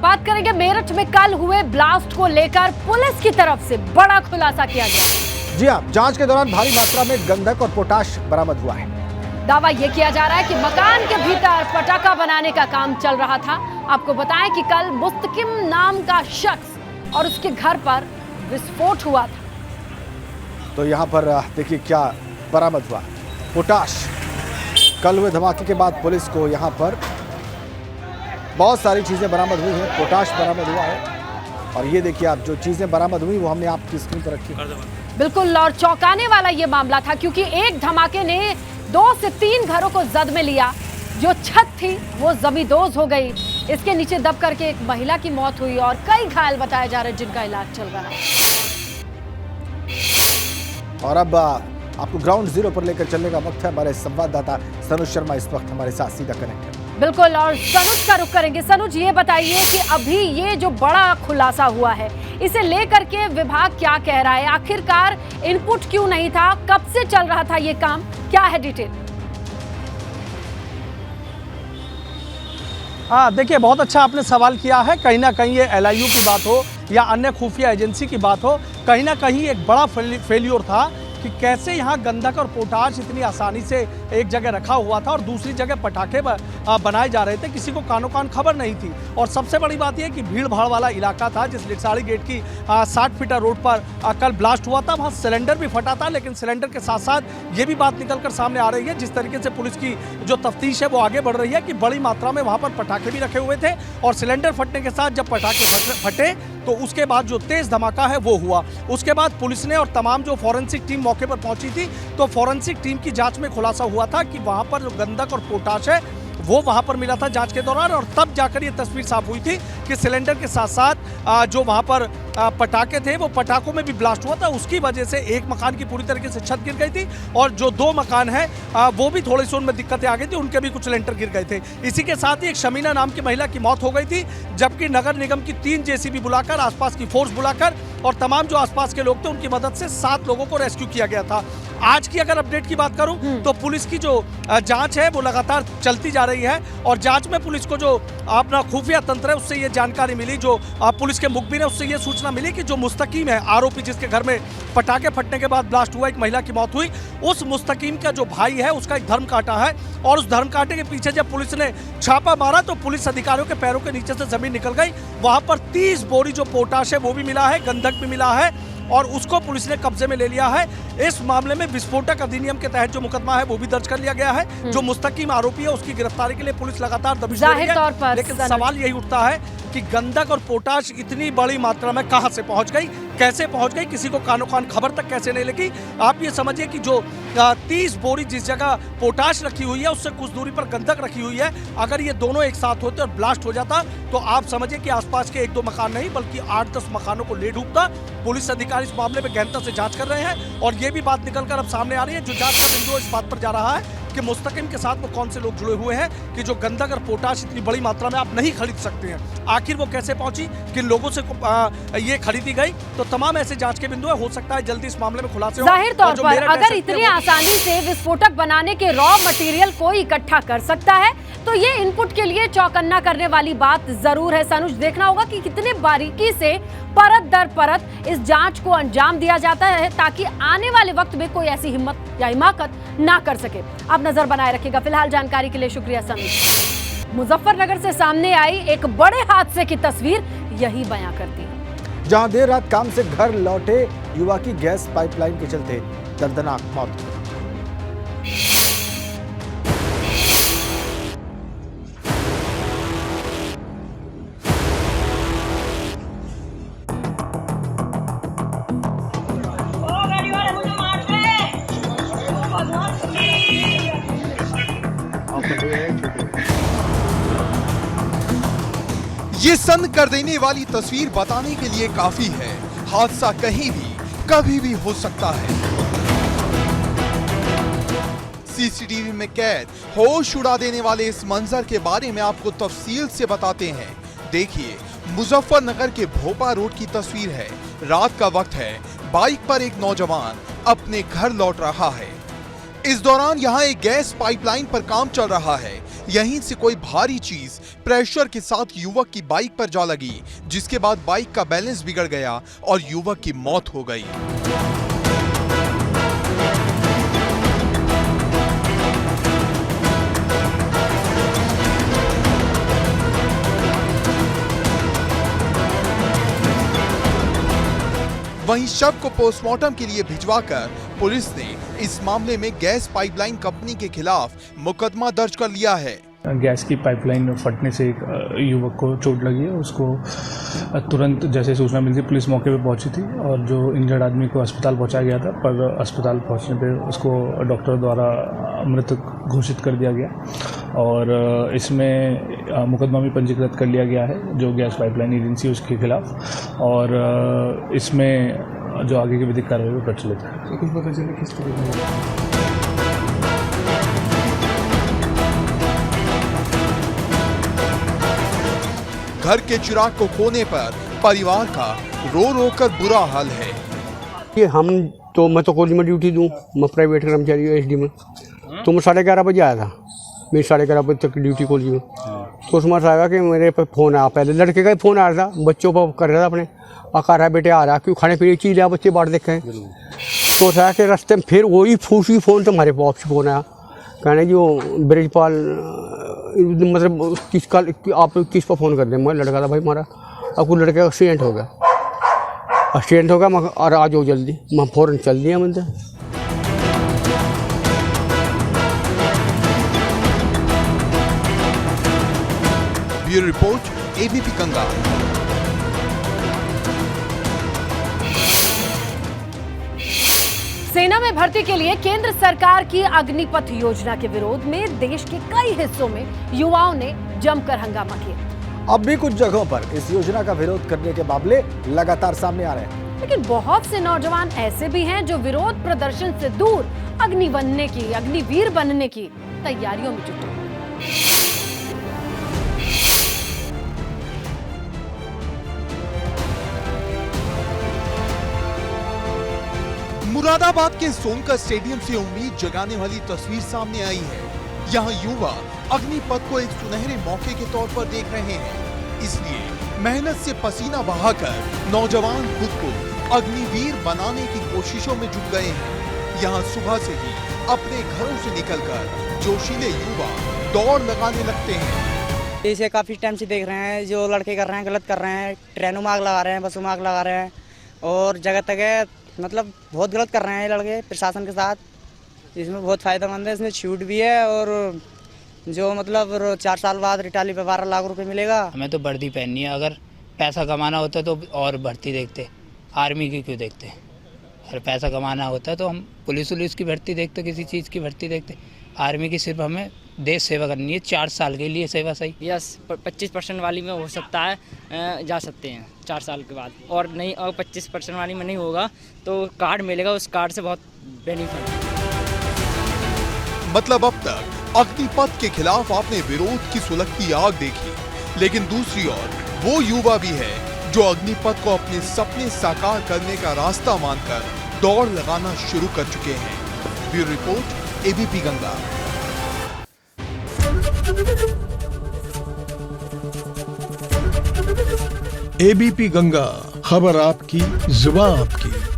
बात करेंगे मेरठ में कल हुए ब्लास्ट को लेकर पुलिस की तरफ से बड़ा खुलासा किया गया। जी हां, जांच के दौरान भारी मात्रा में गंधक और पोटाश बरामद हुआ है। दावा यह किया जा रहा है कि मकान के भीतर पटाखा बनाने का काम चल रहा था। आपको बताएं कि कल मुस्तकिम नाम का शख्स और उसके घर पर विस्फोट हुआ था। तो यहाँ पर देखिए क्या बरामद हुआ, पोटाश। कल हुए धमाके के बाद पुलिस को यहाँ पर बहुत सारी चीजें बरामद हुई हैं। पोटाश बरामद हुआ है और ये देखिए आप, जो चीजें बरामद हुई वो हमने आपकी स्क्रीन पर रखी। बिल्कुल, और चौंकाने वाला ये मामला था क्योंकि एक धमाके ने 2 से 3 घरों को जद में लिया। जो छत थी वो जमींदोज हो गई। इसके नीचे दब करके एक महिला की मौत हुई और कई घायल बताए जा रहे हैं जिनका इलाज चल रहा है। और अब आपको ग्राउंड जीरो पर लेकर चलने का वक्त है। हमारे संवाददाता सनुज शर्मा इस वक्त हमारे साथ सीधा कनेक्ट है। बिल्कुल, और सनुज का रुख करेंगे। सनुज, ये बताइए कि अभी ये जो बड़ा खुलासा हुआ है, इसे लेकर के विभाग क्या कह रहा है? आखिरकार इनपुट क्यों नहीं था? कब से चल रहा था ये काम? क्या है डिटेल? हाँ, देखिए, बहुत अच्छा आपने सवाल किया है। कहीं ना कहीं ये LIU की बात हो या अन्य खुफिया एजेंसी की बात हो, कहीं ना कहीं एक बड़ा फेल्योर था कि कैसे यहाँ गंधक और पोटाश इतनी आसानी से एक जगह रखा हुआ था और दूसरी जगह पटाखे बनाए जा रहे थे। किसी को कानो कान खबर नहीं थी। और सबसे बड़ी बात यह कि भीड़ भाड़ वाला इलाका था। जिस लिटसाड़ी गेट की 60 फीटा रोड पर कल ब्लास्ट हुआ था, वहाँ सिलेंडर भी फटा था। लेकिन सिलेंडर के साथ साथ ये भी बात निकल कर सामने आ रही है, जिस तरीके से पुलिस की जो तफ्तीश है वो आगे बढ़ रही है, कि बड़ी मात्रा में वहाँ पर पटाखे भी रखे हुए थे और सिलेंडर फटने के साथ जब पटाखे फटे तो उसके बाद जो तेज धमाका है वो हुआ। उसके बाद पुलिस ने और तमाम जो फॉरेंसिक टीम मौके पर पहुंची थी, तो फॉरेंसिक टीम की जांच में खुलासा हुआ था कि वहां पर जो गंधक और पोटाश है वो वहां पर मिला था जांच के दौरान। और तब जाकर ये तस्वीर साफ हुई थी कि सिलेंडर के साथ साथ जो वहां पर पटाखे थे वो पटाखों में भी ब्लास्ट हुआ था। उसकी वजह से एक मकान की पूरी तरीके से छत गिर गई थी और जो 2 मकान हैं वो भी थोड़ी सी उनमें दिक्कतें आ गई थी, उनके भी कुछ लेंटर गिर गए थे। इसी के साथ ही एक शमीना नाम की महिला की मौत हो गई थी, जबकि नगर निगम की 3 JCB बुलाकर, आसपास की फोर्स बुलाकर और तमाम जो आसपास के लोग थे उनकी मदद से 7 लोगों को रेस्क्यू किया गया था। आज की अगर अपडेट की बात करूं तो पुलिस की जो जांच है वो लगातार चलती जा रही है और जांच में पुलिस को जो अपना खुफिया तंत्र है उससे ये जानकारी मिली, जो पुलिस के मुखबिर है उससे ये सूचना मिली कि जो मुस्तकीम है आरोपी, जिसके घर में पटाखे फटने के बाद ब्लास्ट हुआ, एक महिला की मौत हुई, उस मुस्तकीम का जो भाई है उसका एक धर्म कांटा है। और उस धर्म कांटे के पीछे जब पुलिस ने छापा मारा तो पुलिस अधिकारियों के पैरों के नीचे से जमीन निकल गई। वहां पर 30 बोरी जो पोटाश है वो भी मिला है, गंधक भी मिला है और उसको पुलिस ने कब्जे में ले लिया है। इस मामले में विस्फोटक अधिनियम के तहत जो मुकदमा है वो भी दर्ज कर लिया गया है। जो मुस्तकीम आरोपी है उसकी गिरफ्तारी के लिए पुलिस लगातार दबिश दे रही है। लेकिन सवाल यही उठता है कि गंधक और पोटाश इतनी बड़ी मात्रा में कहां से पहुंच गई, कैसे पहुंच गई, किसी को कानो कान खबर तक कैसे नहीं लगी? आप ये समझिए कि जो 30 बोरी जिस जगह पोटाश रखी हुई है उससे कुछ दूरी पर गंधक रखी हुई है, अगर ये दोनों एक साथ होते और ब्लास्ट हो जाता तो आप समझिए कि आसपास के 1-2 मकान नहीं बल्कि 8-10 मकानों को ले डूबता। पुलिस अधिकारी इस मामले में गहनता से जांच कर रहे हैं और ये भी बात निकलकर अब सामने आ रही है, जो जांच का बिंदु इस बात पर जा रहा है कि मुस्तकिम के साथ वो कौन से लोग जुड़े हुए हैं कि जो गंधक और पोटाश इतनी बड़ी मात्रा में आप नहीं खरीद सकते हैं। आखिर वो कैसे पहुंची, किन लोगों से ये खरीदी गई, तो तमाम ऐसे जांच के बिंदु है। हो सकता है जल्दी इस मामले में खुलासे हों। जाहिर तौर पर अगर इतनी आसानी से विस्फोटक बनाने के रॉ मटेरियल कोई इकट्ठा कर सकता है तो ये इनपुट के लिए चौकन्ना करने वाली बात जरूर है। सनुज, देखना होगा कि कितने बारीकी से परत दर परत इस जांच को अंजाम दिया जाता है ताकि आने वाले वक्त में कोई ऐसी हिम्मत या हिमाकत ना कर सके। आप नजर बनाए रखिएगा। फिलहाल जानकारी के लिए शुक्रिया सनुज। मुजफ्फरनगर से सामने आई एक बड़े हादसे की तस्वीर यही बयां करती है, जहां देर रात काम से घर लौटे युवा की गैस पाइपलाइन के चलते दर्दनाक मौत। ये सन्न कर देने वाली तस्वीर बताने के लिए काफी है, हादसा कहीं भी कभी भी हो सकता है। सीसीटीवी में कैद होश उड़ा देने वाले इस मंजर के बारे में आपको तफसील से बताते हैं। देखिए, मुजफ्फरनगर के भोपा रोड की तस्वीर है। रात का वक्त है, बाइक पर एक नौजवान अपने घर लौट रहा है। इस दौरान यहाँ एक गैस पाइपलाइन पर काम चल रहा है। यहीं से कोई भारी चीज प्रेशर के साथ युवक की बाइक पर जा लगी, जिसके बाद बाइक का बैलेंस बिगड़ गया और युवक की मौत हो गई। वहीं शव को पोस्टमार्टम के लिए भिजवाकर पुलिस ने इस मामले में गैस पाइपलाइन कंपनी के खिलाफ मुकदमा दर्ज कर लिया है। गैस की पाइपलाइन फटने से एक युवक को चोट लगी है। उसको तुरंत जैसे सूचना मिली पुलिस मौके पे पहुंची थी और जो इंजर्ड आदमी को अस्पताल पहुंचाया गया था, पर अस्पताल पहुंचने पे उसको डॉक्टर द्वारा मृत घोषित कर दिया गया और इसमें मुकदमा भी पंजीकृत कर लिया गया है जो गैस पाइपलाइन एजेंसी उसके खिलाफ, और इसमें जो आगे की विधिक कार्रवाई वो प्रचलित है। कुछ पता चला किस तरह घर के चिराग को खोने पर परिवार का रो रो कर बुरा हाल है। ये मैं तो कॉलेज में ड्यूटी दूँ, मैं प्राइवेट कर्मचारी हूँ एसडी में। तो मैं 11:30 बजे आया था, मेरी 11:30 बजे तक ड्यूटी कॉलेज में। तो उसमें आया कि मेरे पर फ़ोन आया, पहले लड़के का ही फ़ोन आ रहा था, बच्चों पर कर रहा था अपने, कह रहा बेटे आ रहा क्यों, खाने पीने की चीज़ है, बच्चे बाहर देखें। तो था कि रास्ते में फिर वही फूसी फ़ोन तो हमारे वापस फ़ोन आया, कहने जो ब्रिजपाल मतलब किसका आप किस पर फ़ोन कर दें। मैं लड़का था भाई हमारा, आपको लड़के का एक्सीडेंट हो गया मैं और आ जाओ जल्दी, मैं फ़ौरन चल दिया मंदिर। Bureau report ABP Ganga. सेना में भर्ती के लिए केंद्र सरकार की अग्निपथ योजना के विरोध में देश के कई हिस्सों में युवाओं ने जमकर हंगामा किया। अब भी कुछ जगहों पर इस योजना का विरोध करने के मामले लगातार सामने आ रहे हैं, लेकिन बहुत से नौजवान ऐसे भी हैं जो विरोध प्रदर्शन से दूर अग्निवीर बनने की तैयारियों में जुटे हैं। मुरादाबाद के सोनकर स्टेडियम से उम्मीद जगाने वाली तस्वीर सामने आई है। यहाँ युवा अग्निपथ को एक सुनहरे मौके के तौर पर देख रहे हैं, इसलिए मेहनत से पसीना बहाकर नौजवान खुद को अग्निवीर बनाने की कोशिशों में जुट गए हैं। यहाँ सुबह से ही अपने घरों से निकलकर जोशीले युवा दौड़ लगाने लगते हैं। इसे काफी टाइम से देख रहे हैं, जो लड़के कर रहे हैं गलत कर रहे हैं, ट्रेनों में आग लगा रहे हैं, बसों में आग लगा रहे हैं और जगह तक मतलब बहुत गलत कर रहे हैं ये लड़के प्रशासन के साथ। इसमें बहुत फ़ायदेमंद है, इसमें छूट भी है और जो मतलब 4 साल बाद रिटाली पे 12 लाख रुपए मिलेगा। हमें तो वर्दी पहननी है, अगर पैसा कमाना होता तो और भर्ती देखते, आर्मी की क्यों देखते। अगर पैसा कमाना होता तो हम पुलिस की भर्ती देखते, किसी चीज़ की भर्ती देखते। आर्मी की सिर्फ हमें देश सेवा करनी है, 4 साल के लिए सेवा सही। यस 25% वाली में हो सकता है, जा सकते हैं 4 साल के बाद, और नहीं और 25% वाली में नहीं होगा तो कार्ड मिलेगा, उस कार्ड से बहुत बेनिफिट है। मतलब अब तक अग्निपथ के खिलाफ आपने विरोध की सुलगती आग देखी, लेकिन दूसरी ओर वो युवा भी है जो अग्निपथ को अपने सपने साकार करने का रास्ता मानकर दौड़ लगाना शुरू कर चुके हैं। Bureau report ABP Ganga. ABP Ganga, खबर आपकी, जुबान आपकी।